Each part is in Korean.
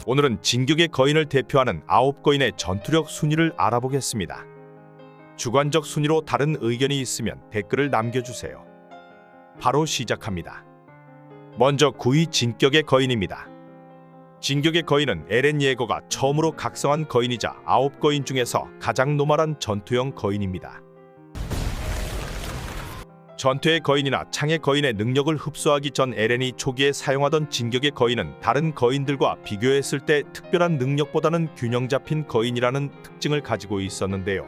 오늘은 진격의 거인을 대표하는 9거인의 전투력 순위를 알아보겠습니다. 주관적 순위로 다른 의견이 있으면 댓글을 남겨주세요. 바로 시작합니다. 먼저 9위 진격의 거인입니다. 진격의 거인은 에렌 예거가 처음으로 각성한 거인이자 9거인 중에서 가장 노멀한 전투형 거인입니다. 전투의 거인이나 창의 거인의 능력을 흡수하기 전 에렌이 초기에 사용하던 진격의 거인은 다른 거인들과 비교했을 때 특별한 능력보다는 균형 잡힌 거인이라는 특징을 가지고 있었는데요.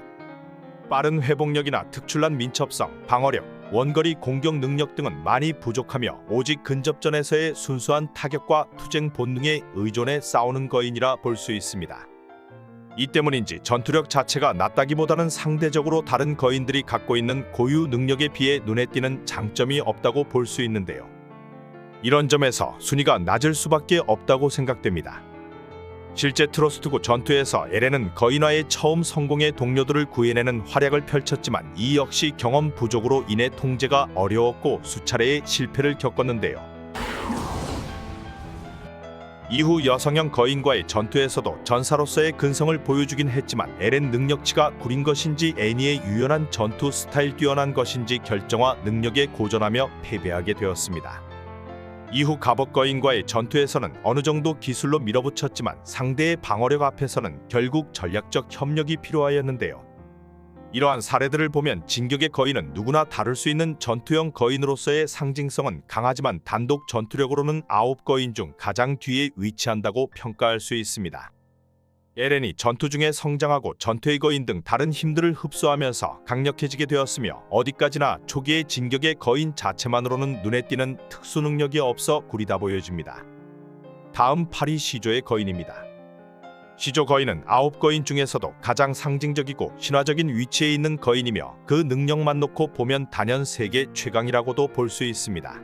빠른 회복력이나 특출난 민첩성, 방어력, 원거리 공격 능력 등은 많이 부족하며 오직 근접전에서의 순수한 타격과 투쟁 본능에 의존해 싸우는 거인이라 볼 수 있습니다. 이 때문인지 전투력 자체가 낮다기보다는 상대적으로 다른 거인들이 갖고 있는 고유 능력에 비해 눈에 띄는 장점이 없다고 볼 수 있는데요. 이런 점에서 순위가 낮을 수밖에 없다고 생각됩니다. 실제 트로스트고 전투에서 에렌은 거인화의 처음 성공의 동료들을 구해내는 활약을 펼쳤지만 이 역시 경험 부족으로 인해 통제가 어려웠고 수차례의 실패를 겪었는데요. 이후 여성형 거인과의 전투에서도 전사로서의 근성을 보여주긴 했지만 에렌 능력치가 구린 것인지 애니의 유연한 전투 스타일 뛰어난 것인지 결정화 능력에 고전하며 패배하게 되었습니다. 이후 갑옷 거인과의 전투에서는 어느 정도 기술로 밀어붙였지만 상대의 방어력 앞에서는 결국 전략적 협력이 필요하였는데요. 이러한 사례들을 보면 진격의 거인은 누구나 다룰 수 있는 전투형 거인으로서의 상징성은 강하지만 단독 전투력으로는 9거인 중 가장 뒤에 위치한다고 평가할 수 있습니다. 에렌이 전투 중에 성장하고 전투의 거인 등 다른 힘들을 흡수하면서 강력해지게 되었으며 어디까지나 초기의 진격의 거인 자체만으로는 눈에 띄는 특수 능력이 없어 구리다 보여집니다. 다음 8위 시조의 거인입니다. 시조 거인은 9거인 중에서도 가장 상징적이고 신화적인 위치에 있는 거인이며 그 능력만 놓고 보면 단연 세계 최강이라고도 볼 수 있습니다.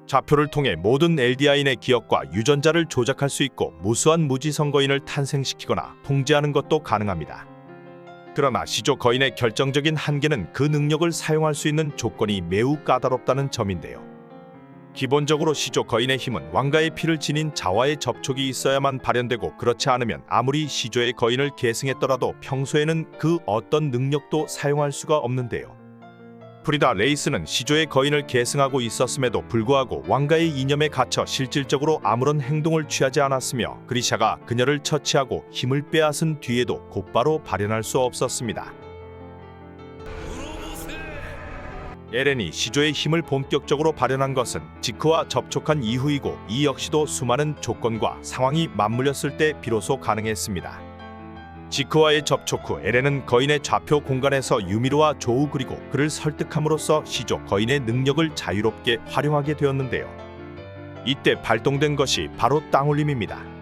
좌표를 통해 모든 엘디아인의 기억과 유전자를 조작할 수 있고 무수한 무지성 거인을 탄생시키거나 통제하는 것도 가능합니다. 그러나 시조 거인의 결정적인 한계는 그 능력을 사용할 수 있는 조건이 매우 까다롭다는 점인데요. 기본적으로 시조 거인의 힘은 왕가의 피를 지닌 자와의 접촉이 있어야만 발현되고 그렇지 않으면 아무리 시조의 거인을 계승했더라도 평소에는 그 어떤 능력도 사용할 수가 없는데요. 프리다 레이스는 시조의 거인을 계승하고 있었음에도 불구하고 왕가의 이념에 갇혀 실질적으로 아무런 행동을 취하지 않았으며 그리샤가 그녀를 처치하고 힘을 빼앗은 뒤에도 곧바로 발현할 수 없었습니다. 에렌이 시조의 힘을 본격적으로 발현한 것은 지크와 접촉한 이후이고 이 역시도 수많은 조건과 상황이 맞물렸을 때 비로소 가능했습니다. 지크와의 접촉 후 에렌은 거인의 좌표 공간에서 유미로와 조우 그리고 그를 설득함으로써 시조 거인의 능력을 자유롭게 활용하게 되었는데요. 이때 발동된 것이 바로 땅울림입니다.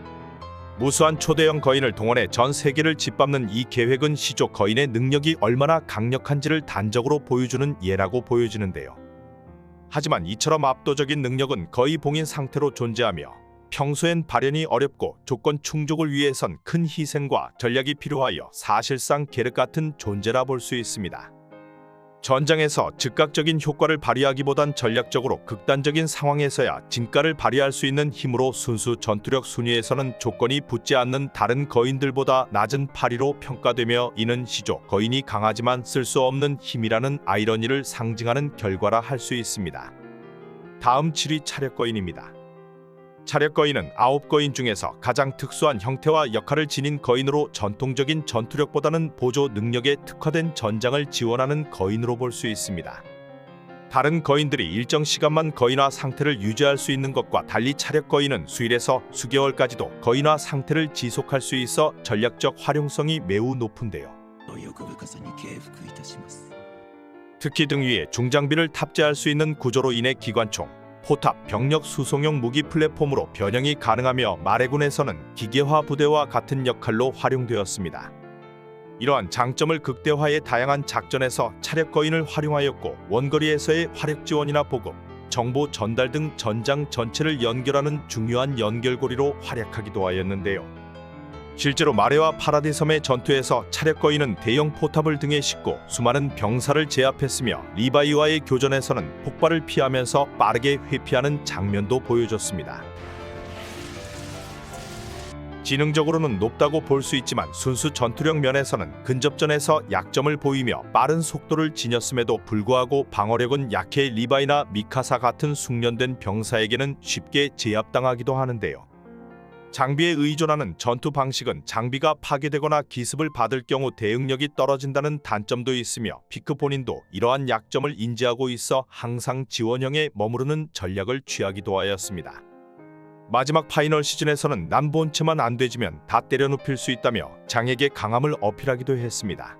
무수한 초대형 거인을 동원해 전 세계를 짓밟는 이 계획은 시조 거인의 능력이 얼마나 강력한지를 단적으로 보여주는 예라고 보여지는데요. 하지만 이처럼 압도적인 능력은 거의 봉인 상태로 존재하며 평소엔 발현이 어렵고 조건 충족을 위해선 큰 희생과 전략이 필요하여 사실상 계륵 같은 존재라 볼 수 있습니다. 전장에서 즉각적인 효과를 발휘하기보단 전략적으로 극단적인 상황에서야 진가를 발휘할 수 있는 힘으로 순수 전투력 순위에서는 조건이 붙지 않는 다른 거인들보다 낮은 8위로 평가되며 이는 시조 거인이 강하지만 쓸 수 없는 힘이라는 아이러니를 상징하는 결과라 할 수 있습니다. 다음 7위 차력 거인입니다. 차력 거인은 9거인 중에서 가장 특수한 형태와 역할을 지닌 거인으로 전통적인 전투력보다는 보조 능력에 특화된 전장을 지원하는 거인으로 볼 수 있습니다. 다른 거인들이 일정 시간만 거인화 상태를 유지할 수 있는 것과 달리 차력 거인은 수일에서 수개월까지도 거인화 상태를 지속할 수 있어 전략적 활용성이 매우 높은데요. 특히 등 위에 중장비를 탑재할 수 있는 구조로 인해 기관총, 포탑, 병력 수송용 무기 플랫폼으로 변형이 가능하며 마레군에서는 기계화 부대와 같은 역할로 활용되었습니다. 이러한 장점을 극대화해 다양한 작전에서 차력 거인을 활용하였고 원거리에서의 화력 지원이나 보급, 정보 전달 등 전장 전체를 연결하는 중요한 연결고리로 활약하기도 하였는데요. 실제로 마레와 파라디 섬의 전투에서 차력 거인은 대형 포탑을 등에 싣고 수많은 병사를 제압했으며 리바이와의 교전에서는 폭발을 피하면서 빠르게 회피하는 장면도 보여줬습니다. 지능적으로는 높다고 볼 수 있지만 순수 전투력 면에서는 근접전에서 약점을 보이며 빠른 속도를 지녔음에도 불구하고 방어력은 약해 리바이나 미카사 같은 숙련된 병사에게는 쉽게 제압당하기도 하는데요. 장비에 의존하는 전투 방식은 장비가 파괴되거나 기습을 받을 경우 대응력이 떨어진다는 단점도 있으며 피크 본인도 이러한 약점을 인지하고 있어 항상 지원형에 머무르는 전략을 취하기도 하였습니다. 마지막 파이널 시즌에서는 남 본체만 안 되지면 다 때려눕힐 수 있다며 장에게 강함을 어필하기도 했습니다.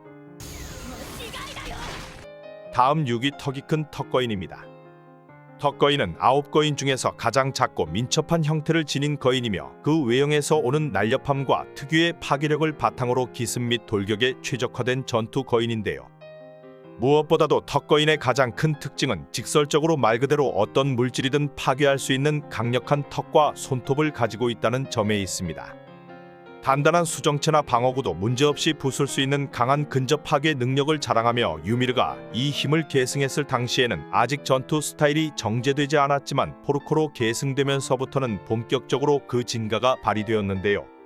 다음 6위 턱이 큰 턱거인입니다. 턱거인은 9거인 중에서 가장 작고 민첩한 형태를 지닌 거인이며 그 외형에서 오는 날렵함과 특유의 파괴력을 바탕으로 기습 및 돌격에 최적화된 전투 거인인데요. 무엇보다도 턱거인의 가장 큰 특징은 직설적으로 말 그대로 어떤 물질이든 파괴할 수 있는 강력한 턱과 손톱을 가지고 있다는 점에 있습니다. 단단한 수정체나 방어구도 문제없이 부술 수 있는 강한 근접 파괴 능력을 자랑하며 유미르가 이 힘을 계승했을 당시에는 아직 전투 스타일이 정제되지 않았지만 포르코로 계승되면서부터는 본격적으로 그 진가가 발휘되었는데요.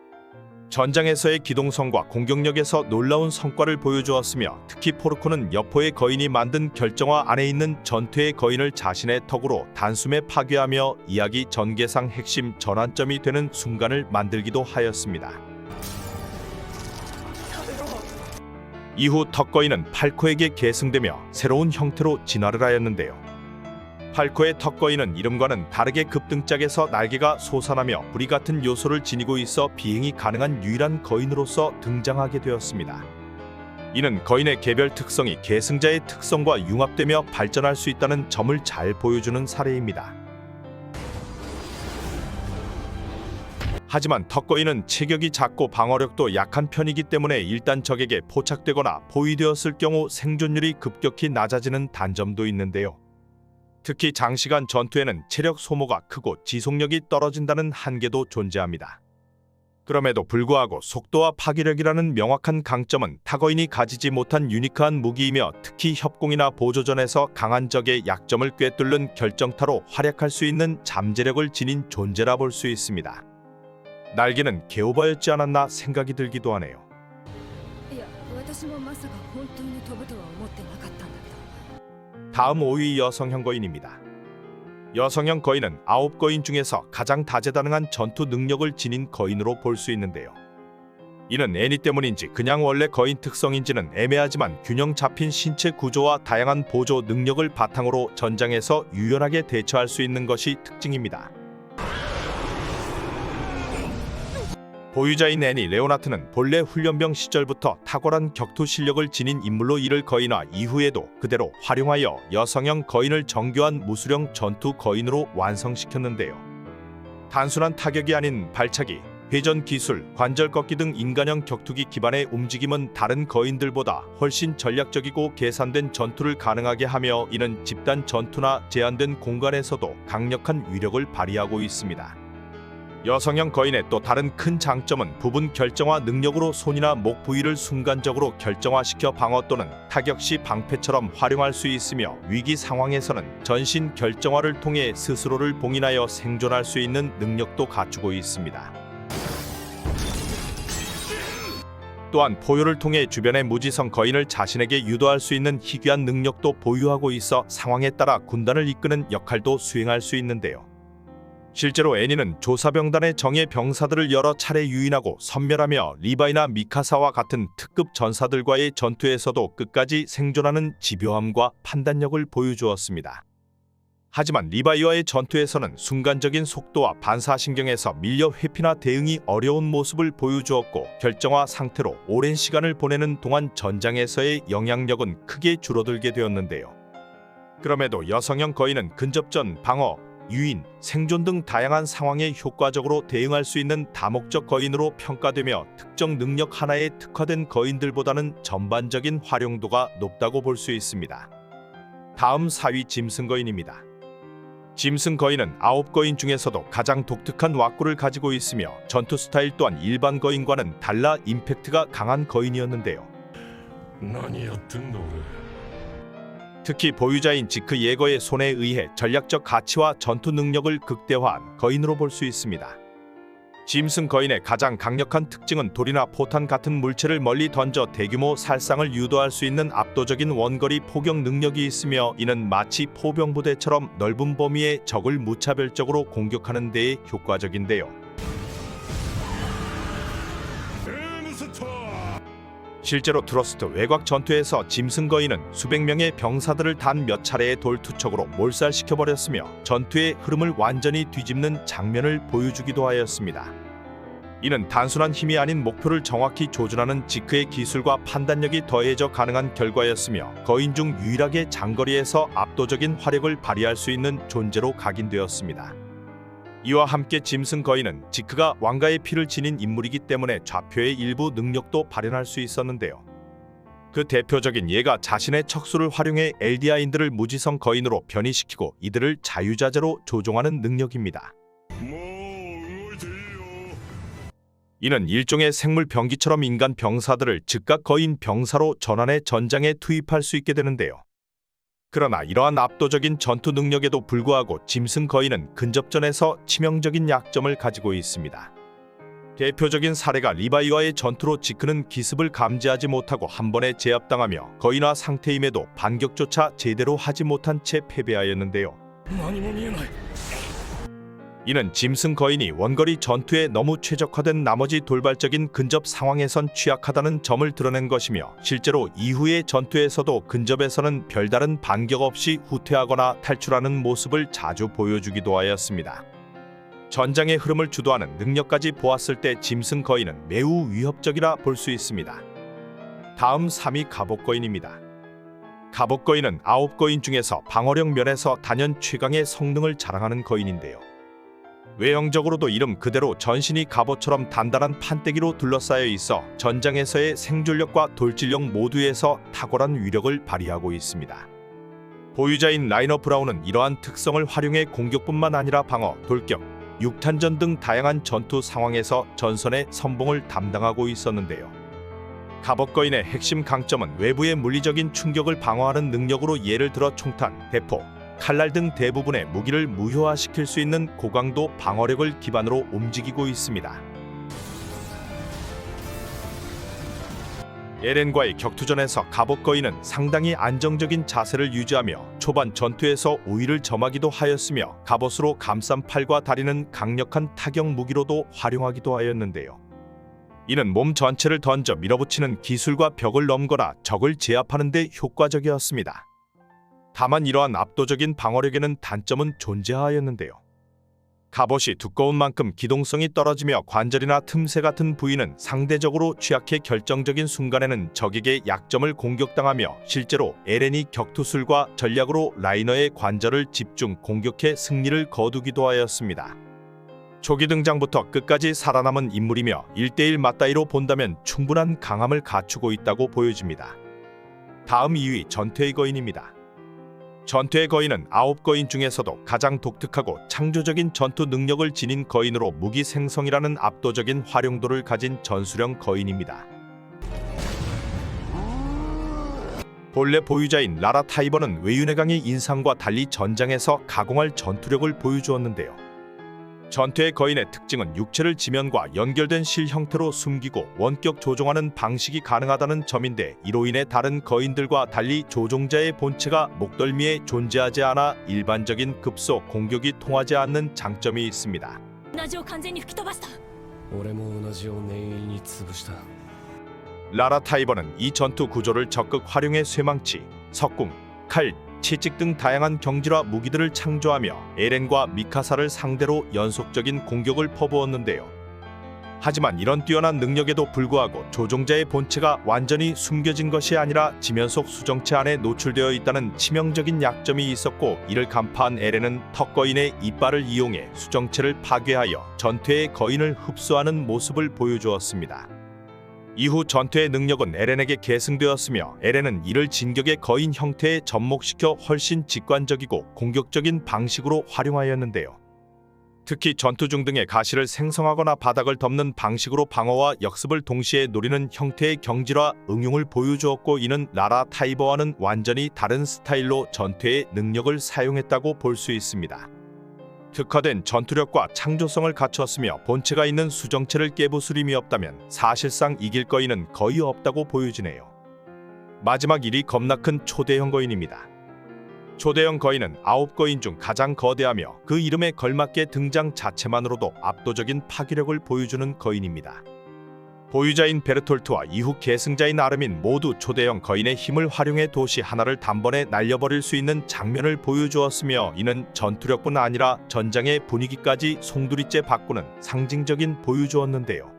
전장에서의 기동성과 공격력에서 놀라운 성과를 보여주었으며 특히 포르코는 여포의 거인이 만든 결정화 안에 있는 전투의 거인을 자신의 턱으로 단숨에 파괴하며 이야기 전개상 핵심 전환점이 되는 순간을 만들기도 하였습니다. 이후 턱거인은 팔코에게 계승되며 새로운 형태로 진화를 하였는데요. 팔코의 턱거인은 이름과는 다르게 급등짝에서 날개가 솟아나며 부리 같은 요소를 지니고 있어 비행이 가능한 유일한 거인으로서 등장하게 되었습니다. 이는 거인의 개별 특성이 계승자의 특성과 융합되며 발전할 수 있다는 점을 잘 보여주는 사례입니다. 하지만 턱거인은 체격이 작고 방어력도 약한 편이기 때문에 일단 적에게 포착되거나 포위되었을 경우 생존율이 급격히 낮아지는 단점도 있는데요. 특히 장시간 전투에는 체력 소모가 크고 지속력이 떨어진다는 한계도 존재합니다. 그럼에도 불구하고 속도와 파괴력이라는 명확한 강점은 타거인이 가지지 못한 유니크한 무기이며 특히 협공이나 보조전에서 강한 적의 약점을 꿰뚫는 결정타로 활약할 수 있는 잠재력을 지닌 존재라 볼 수 있습니다. 날개는 개오바였지 않았나 생각이 들기도 하네요. 다음 5위 여성형 거인입니다. 여성형 거인은 9거인 중에서 가장 다재다능한 전투 능력을 지닌 거인으로 볼 수 있는데요. 이는 애니 때문인지 그냥 원래 거인 특성인지는 애매하지만 균형 잡힌 신체 구조와 다양한 보조 능력을 바탕으로 전장에서 유연하게 대처할 수 있는 것이 특징입니다. 보유자인 애니 레오나트는 본래 훈련병 시절부터 탁월한 격투 실력을 지닌 인물로 이를 거인화 이후에도 그대로 활용하여 여성형 거인을 정교한 무술형 전투 거인으로 완성시켰는데요. 단순한 타격이 아닌 발차기, 회전 기술, 관절 꺾기 등 인간형 격투기 기반의 움직임은 다른 거인들보다 훨씬 전략적이고 계산된 전투를 가능하게 하며 이는 집단 전투나 제한된 공간에서도 강력한 위력을 발휘하고 있습니다. 여성형 거인의 또 다른 큰 장점은 부분 결정화 능력으로 손이나 목 부위를 순간적으로 결정화시켜 방어 또는 타격 시 방패처럼 활용할 수 있으며 위기 상황에서는 전신 결정화를 통해 스스로를 봉인하여 생존할 수 있는 능력도 갖추고 있습니다. 또한 포효를 통해 주변의 무지성 거인을 자신에게 유도할 수 있는 희귀한 능력도 보유하고 있어 상황에 따라 군단을 이끄는 역할도 수행할 수 있는데요. 실제로 애니는 조사병단의 정예 병사들을 여러 차례 유인하고 섬멸하며 리바이나 미카사와 같은 특급 전사들과의 전투에서도 끝까지 생존하는 집요함과 판단력을 보여주었습니다. 하지만 리바이와의 전투에서는 순간적인 속도와 반사신경에서 밀려 회피나 대응이 어려운 모습을 보여주었고 결정화 상태로 오랜 시간을 보내는 동안 전장에서의 영향력은 크게 줄어들게 되었는데요. 그럼에도 여성형 거인은 근접전, 방어, 유인, 생존 등 다양한 상황에 효과적으로 대응할 수 있는 다목적 거인으로 평가되며 특정 능력 하나에 특화된 거인들보다는 전반적인 활용도가 높다고 볼 수 있습니다. 다음 4위 짐승 거인입니다. 짐승 거인은 9거인 중에서도 가장 독특한 왁구를 가지고 있으며 전투 스타일 또한 일반 거인과는 달라 임팩트가 강한 거인이었는데요. 특히 보유자인 지크 예거의 손에 의해 전략적 가치와 전투 능력을 극대화한 거인으로 볼 수 있습니다. 짐승 거인의 가장 강력한 특징은 돌이나 포탄 같은 물체를 멀리 던져 대규모 살상을 유도할 수 있는 압도적인 원거리 포격 능력이 있으며, 이는 마치 포병부대처럼 넓은 범위의 적을 무차별적으로 공격하는 데에 효과적인데요. 실제로 트러스트 외곽 전투에서 짐승 거인은 수백 명의 병사들을 단 몇 차례의 돌투척으로 몰살시켜버렸으며 전투의 흐름을 완전히 뒤집는 장면을 보여주기도 하였습니다. 이는 단순한 힘이 아닌 목표를 정확히 조준하는 지크의 기술과 판단력이 더해져 가능한 결과였으며, 거인 중 유일하게 장거리에서 압도적인 화력을 발휘할 수 있는 존재로 각인되었습니다. 이와 함께 짐승 거인은 지크가 왕가의 피를 지닌 인물이기 때문에 좌표의 일부 능력도 발현할 수 있었는데요. 그 대표적인 예가 자신의 척수를 활용해 엘디아인들을 무지성 거인으로 변이시키고 이들을 자유자재로 조종하는 능력입니다. 이는 일종의 생물 병기처럼 인간 병사들을 즉각 거인 병사로 전환해 전장에 투입할 수 있게 되는데요. 그러나 이러한 압도적인 전투 능력에도 불구하고 짐승 거인은 근접전에서 치명적인 약점을 가지고 있습니다. 대표적인 사례가 리바이와의 전투로 지크는 기습을 감지하지 못하고 한 번에 제압당하며 거인화 상태임에도 반격조차 제대로 하지 못한 채 패배하였는데요. 이는 짐승 거인이 원거리 전투에 너무 최적화된 나머지 돌발적인 근접 상황에선 취약하다는 점을 드러낸 것이며, 실제로 이후의 전투에서도 근접에서는 별다른 반격 없이 후퇴하거나 탈출하는 모습을 자주 보여주기도 하였습니다. 전장의 흐름을 주도하는 능력까지 보았을 때 짐승 거인은 매우 위협적이라 볼 수 있습니다. 다음 3위 갑옷 거인입니다. 갑옷 거인은 9거인 중에서 방어력 면에서 단연 최강의 성능을 자랑하는 거인인데요. 외형적으로도 이름 그대로 전신이 갑옷처럼 단단한 판때기로 둘러싸여 있어 전장에서의 생존력과 돌진력 모두에서 탁월한 위력을 발휘하고 있습니다. 보유자인 라이너 브라운은 이러한 특성을 활용해 공격뿐만 아니라 방어, 돌격, 육탄전 등 다양한 전투 상황에서 전선의 선봉을 담당하고 있었는데요. 갑옷 거인의 핵심 강점은 외부의 물리적인 충격을 방어하는 능력으로, 예를 들어 총탄, 대포, 칼날 등 대부분의 무기를 무효화시킬 수 있는 고강도 방어력을 기반으로 움직이고 있습니다. 에렌과의 격투전에서 갑옷 거인은 상당히 안정적인 자세를 유지하며 초반 전투에서 우위를 점하기도 하였으며, 갑옷으로 감싼 팔과 다리는 강력한 타격 무기로도 활용하기도 하였는데요. 이는 몸 전체를 던져 밀어붙이는 기술과 벽을 넘거나 적을 제압하는 데 효과적이었습니다. 다만 이러한 압도적인 방어력에는 단점은 존재하였는데요. 갑옷이 두꺼운 만큼 기동성이 떨어지며 관절이나 틈새 같은 부위는 상대적으로 취약해 결정적인 순간에는 적에게 약점을 공격당하며, 실제로 에렌이 격투술과 전략으로 라이너의 관절을 집중 공격해 승리를 거두기도 하였습니다. 초기 등장부터 끝까지 살아남은 인물이며 1대1 맞다이로 본다면 충분한 강함을 갖추고 있다고 보여집니다. 다음 2위 전투의 거인입니다. 전투의 거인은 9거인 중에서도 가장 독특하고 창조적인 전투 능력을 지닌 거인으로 무기 생성이라는 압도적인 활용도를 가진 전술형 거인입니다. 본래 보유자인 라라 타이버는 외윤의 강의 인상과 달리 전장에서 가공할 전투력을 보여주었는데요. 전투의 거인의 특징은 육체를 지면과 연결된 실 형태로 숨기고 원격 조종하는 방식이 가능하다는 점인데, 이로 인해 다른 거인들과 달리 조종자의 본체가 목덜미에 존재하지 않아 일반적인 급소 공격이 통하지 않는 장점이 있습니다. 라라 타이버는 이 전투 구조를 적극 활용해 쇠망치, 석궁, 칼, 채찍 등 다양한 경질화 무기들을 창조하며 에렌과 미카사를 상대로 연속적인 공격을 퍼부었는데요. 하지만 이런 뛰어난 능력에도 불구하고 조종자의 본체가 완전히 숨겨진 것이 아니라 지면 속 수정체 안에 노출되어 있다는 치명적인 약점이 있었고, 이를 간파한 에렌은 턱거인의 이빨을 이용해 수정체를 파괴하여 전투의 거인을 흡수하는 모습을 보여주었습니다. 이후 전투의 능력은 에렌에게 계승되었으며, 에렌은 이를 진격의 거인 형태에 접목시켜 훨씬 직관적이고 공격적인 방식으로 활용하였는데요. 특히 전투 중 등의 가시를 생성하거나 바닥을 덮는 방식으로 방어와 역습을 동시에 노리는 형태의 경질화 응용을 보여주었고, 이는 라라 타이버와는 완전히 다른 스타일로 전투의 능력을 사용했다고 볼 수 있습니다. 특화된 전투력과 창조성을 갖췄으며 본체가 있는 수정체를 깨부술 힘이 없다면 사실상 이길 거인은 거의 없다고 보여지네요. 마지막 1위 겁나 큰 초대형 거인입니다. 초대형 거인은 9거인 중 가장 거대하며 그 이름에 걸맞게 등장 자체만으로도 압도적인 파괴력을 보여주는 거인입니다. 보유자인 베르톨트와 이후 계승자인 아르민 모두 초대형 거인의 힘을 활용해 도시 하나를 단번에 날려버릴 수 있는 장면을 보여주었으며 이는 전투력뿐 아니라 전장의 분위기까지 송두리째 바꾸는 상징적인 보여주었는데요.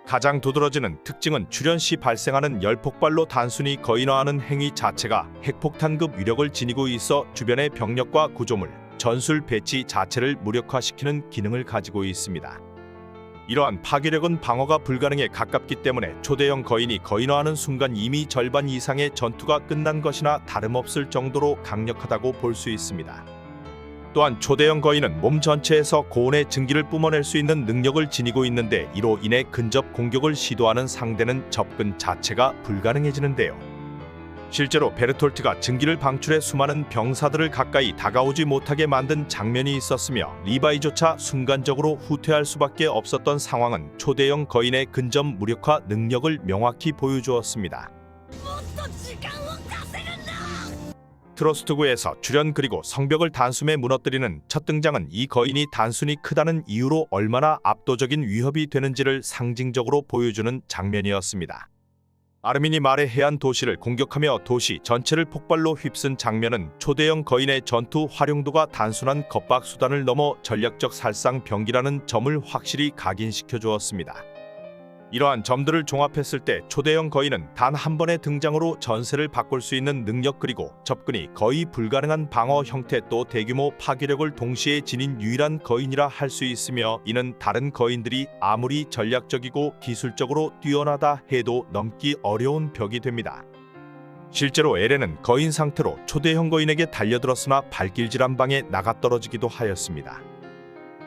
가장 두드러지는 특징은 출현 시 발생하는 열폭발로 단순히 거인화하는 행위 자체가 핵폭탄급 위력을 지니고 있어 주변의 병력과 구조물, 전술 배치 자체를 무력화시키는 기능을 가지고 있습니다. 이러한 파괴력은 방어가 불가능에 가깝기 때문에 초대형 거인이 거인화하는 순간 이미 절반 이상의 전투가 끝난 것이나 다름없을 정도로 강력하다고 볼 수 있습니다. 또한 초대형 거인은 몸 전체에서 고온의 증기를 뿜어낼 수 있는 능력을 지니고 있는데 이로 인해 근접 공격을 시도하는 상대는 접근 자체가 불가능해지는데요. 실제로 베르톨트가 증기를 방출해 수많은 병사들을 가까이 다가오지 못하게 만든 장면이 있었으며 리바이조차 순간적으로 후퇴할 수밖에 없었던 상황은 초대형 거인의 근접 무력화 능력을 명확히 보여주었습니다. 트로스트구에서 출현 그리고 성벽을 단숨에 무너뜨리는 첫 등장은 이 거인이 단순히 크다는 이유로 얼마나 압도적인 위협이 되는지를 상징적으로 보여주는 장면이었습니다. 아르민이 말의 해안 도시를 공격하며 도시 전체를 폭발로 휩쓴 장면은 초대형 거인의 전투 활용도가 단순한 겁박 수단을 넘어 전략적 살상 병기라는 점을 확실히 각인시켜 주었습니다. 이러한 점들을 종합했을 때 초대형 거인은 단 한 번의 등장으로 전세를 바꿀 수 있는 능력 그리고 접근이 거의 불가능한 방어 형태 또 대규모 파괴력을 동시에 지닌 유일한 거인이라 할 수 있으며 이는 다른 거인들이 아무리 전략적이고 기술적으로 뛰어나다 해도 넘기 어려운 벽이 됩니다. 실제로 에렌은 거인 상태로 초대형 거인에게 달려들었으나 발길질 한 방에 나가떨어지기도 하였습니다.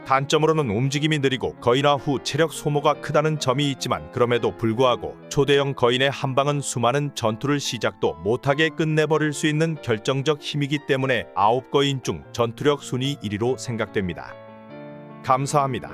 단점으로는 움직임이 느리고 거인화 후 체력 소모가 크다는 점이 있지만 그럼에도 불구하고 초대형 거인의 한 방은 수많은 전투를 시작도 못하게 끝내버릴 수 있는 결정적 힘이기 때문에 9거인 중 전투력 순위 1위로 생각됩니다. 감사합니다.